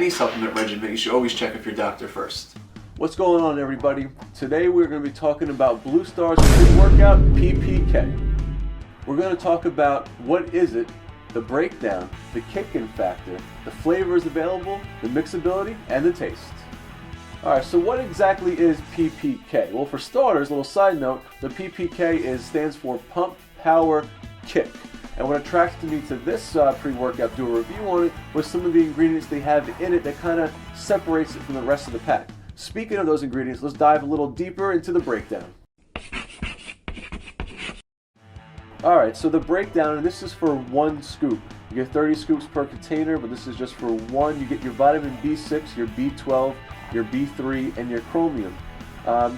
any supplement regimen, you should always check with your doctor first. What's going on, everybody? Today we're going to be talking about Blue Star's pre-workout P.P.K. We're going to talk about what is it, the breakdown, the kick-in factor, the flavors available, the mixability, and the taste. Alright, so what exactly is P.P.K? Well, for starters, a little side note, the P.P.K stands for Pump, Power, Kick. And what attracted me to this pre-workout, do a review on it, was some of the ingredients they have in it that kind of separates it from the rest of the pack. Speaking of those ingredients, let's dive a little deeper into the breakdown. Alright, so the breakdown, and this is for one scoop. You get 30 scoops per container, but this is just for one. You get your vitamin B6, your B12, your B3, and your chromium.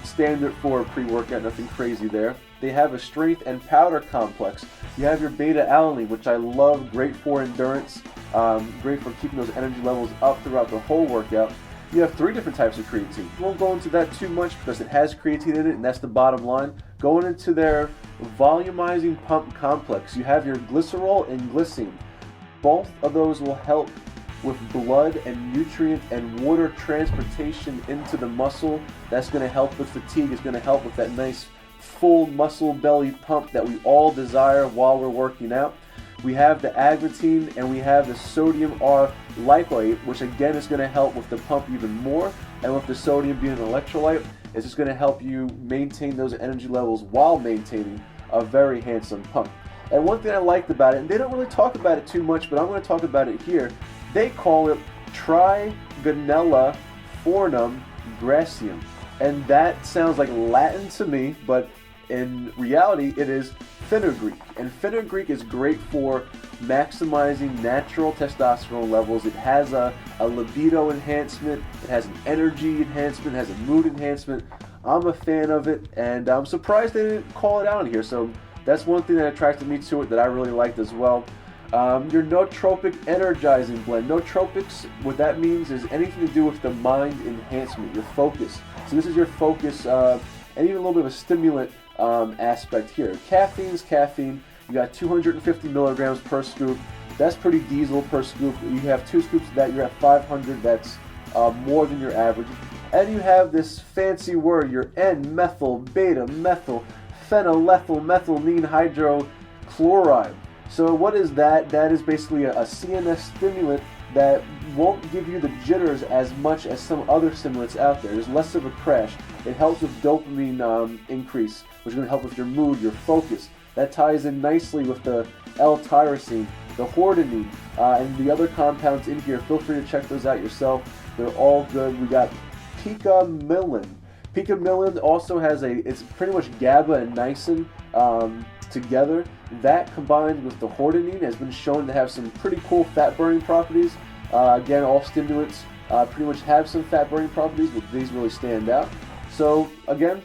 Standard for a pre-workout, nothing crazy there. They have a strength and powder complex. You have your beta-alanine, which I love, great for endurance, great for keeping those energy levels up throughout the whole workout. You have 3 different types of creatine. We won't go into that too much because it has creatine in it, and that's the bottom line. Going into their volumizing pump complex, you have your glycerol and glycine. Both of those will help with blood and nutrient and water transportation into the muscle. That's going to help with fatigue. It's going to help with that nice full muscle belly pump that we all desire while we're working out. We have the Agmatine and we have the sodium R-Lipoate, which again is going to help with the pump even more. And with the sodium being an electrolyte, it's just going to help you maintain those energy levels while maintaining a very handsome pump. And one thing I liked about it, and they don't really talk about it too much, but I'm going to talk about it here. They call it Trigonella Fornum Gracium. And that sounds like Latin to me, but in reality it is fenugreek. And fenugreek is great for maximizing natural testosterone levels. It has a libido enhancement, it has an energy enhancement, it has a mood enhancement. I'm a fan of it, and I'm surprised they didn't call it out here. So that's one thing that attracted me to it that I really liked as well. Your nootropic energizing blend. Nootropics, what that means is anything to do with the mind enhancement, your focus. So this is your focus, and even a little bit of a stimulant aspect here. Caffeine's caffeine. You got 250 milligrams per scoop. That's pretty diesel per scoop. You have 2 scoops of that, you're at 500. That's more than your average. And you have this fancy word, your N-Methyl-Beta-Methyl Phenylethylamine hydrochloride. So what is that? That is basically a CNS stimulant that won't give you the jitters as much as some other stimulants out there. There's less of a crash. It helps with dopamine increase, which is going to help with your mood, your focus. That ties in nicely with the L-tyrosine, the hordenine, and the other compounds in here. Feel free to check those out yourself. They're all good. We got Pica-Milin. Pica-Milin also has it's pretty much GABA and niacin together. That combined with the hordenine has been shown to have some pretty cool fat burning properties. Again, all stimulants pretty much have some fat burning properties, but these really stand out. So again,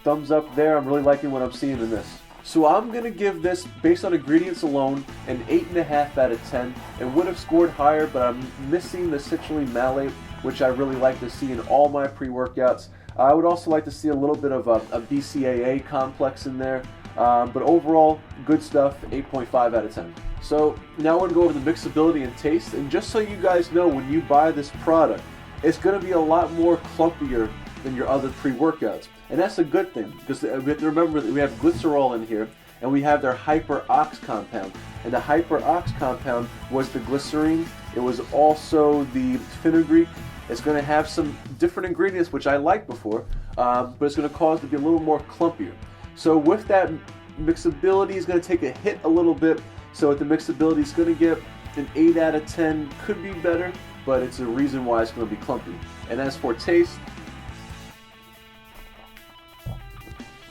thumbs up there. I'm really liking what I'm seeing in this. So I'm going to give this, based on ingredients alone, an 8.5 out of 10. It would have scored higher, but I'm missing the citrulline malate, which I really like to see in all my pre-workouts. I would also like to see a little bit of a BCAA complex in there. But overall, good stuff, 8.5 out of 10. So now we're going to go over the mixability and taste. And just so you guys know, when you buy this product, it's going to be a lot more clumpier than your other pre-workouts. And that's a good thing, because we have to remember that we have glycerol in here, and we have their hyper-ox compound. And the hyper-ox compound was the glycerine. It was also the fenugreek. It's going to have some different ingredients, which I liked before, but it's going to cause it to be a little more clumpier. So with that, mixability is going to take a hit a little bit. So with the mixability, it's going to get an 8 out of 10. Could be better, but it's a reason why it's going to be clumpy. And as for taste,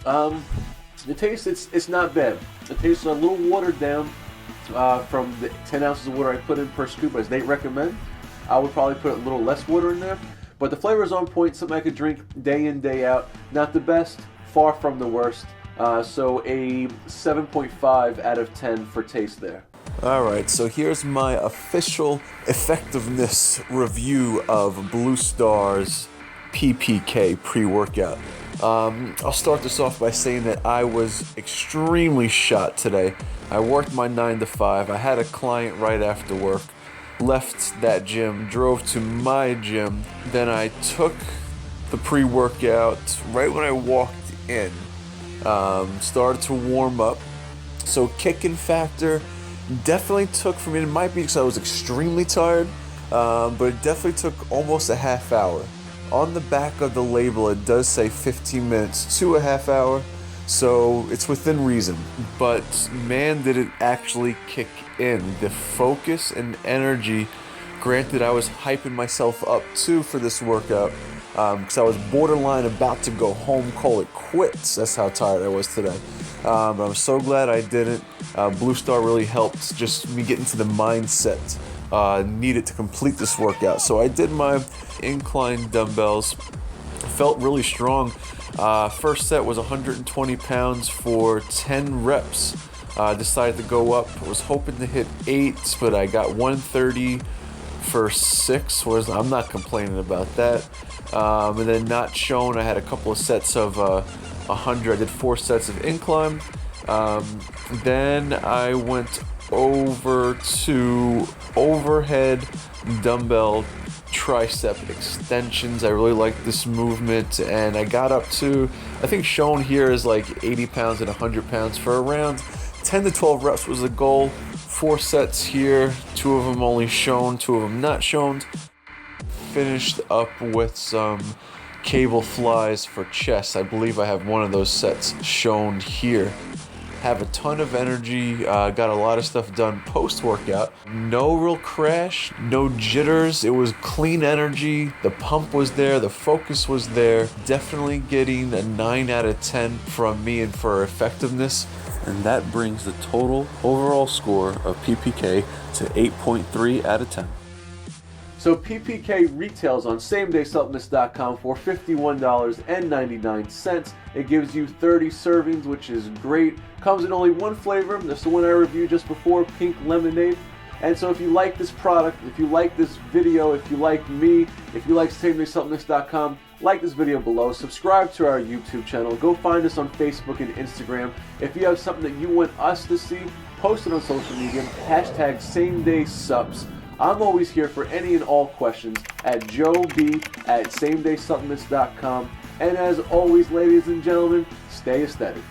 the taste, it's not bad. The taste is a little watered down from the 10 ounces of water I put in per scoop as they recommend. I would probably put a little less water in there. But the flavor is on point, something I could drink day in, day out. Not the best, far from the worst. So a 7.5 out of 10 for taste there. Alright, so here's my official effectiveness review of Blue Star's P.P.K pre-workout. I'll start this off by saying that I was extremely shot today. I worked my 9 to 5. I had a client right after work. left that gym, drove to my gym. Then I took the pre-workout right when I walked in. Started to warm up. So kicking factor definitely took for me, it might be because I was extremely tired, but it definitely took almost a half hour. On the back of the label it does say 15 minutes to a half hour, so it's within reason. But man, did it actually kick in. The focus and energy, granted I was hyping myself up too for this workout, because I was borderline about to go home, call it quits. That's how tired I was today. But I'm so glad I didn't. Blue Star really helped just me get into the mindset needed to complete this workout. So I did my incline dumbbells. Felt really strong. First set was 120 pounds for 10 reps. Decided to go up. Was hoping to hit 8, but I got 130 for 6. I'm not complaining about that. And then not shown, I had a couple of sets of 100. I did 4 sets of incline. Then I went over to overhead dumbbell tricep extensions. I really like this movement, and I got up to, I think shown here is like 80 pounds and 100 pounds for around 10 to 12 reps was the goal. 4 sets here, 2 of them only shown, 2 of them not shown. Finished up with some cable flies for chest. I believe I have one of those sets shown here. Have a ton of energy, got a lot of stuff done post-workout. No real crash, no jitters. It was clean energy. The pump was there, the focus was there. Definitely getting a 9 out of 10 from me and for effectiveness. And that brings the total overall score of P.P.K to 8.3 out of 10. So P.P.K retails on samedaysupplements.com for $51.99. It gives you 30 servings, which is great. Comes in only one flavor. That's the one I reviewed just before, pink lemonade. And so if you like this product, if you like this video, if you like me, if you like samedaysupplements.com, like this video below, subscribe to our YouTube channel, go find us on Facebook and Instagram. If you have something that you want us to see, post it on social media, hashtag samedaysupps. I'm always here for any and all questions at joeb@samedaysupplements.com. And as always, ladies and gentlemen, stay aesthetic.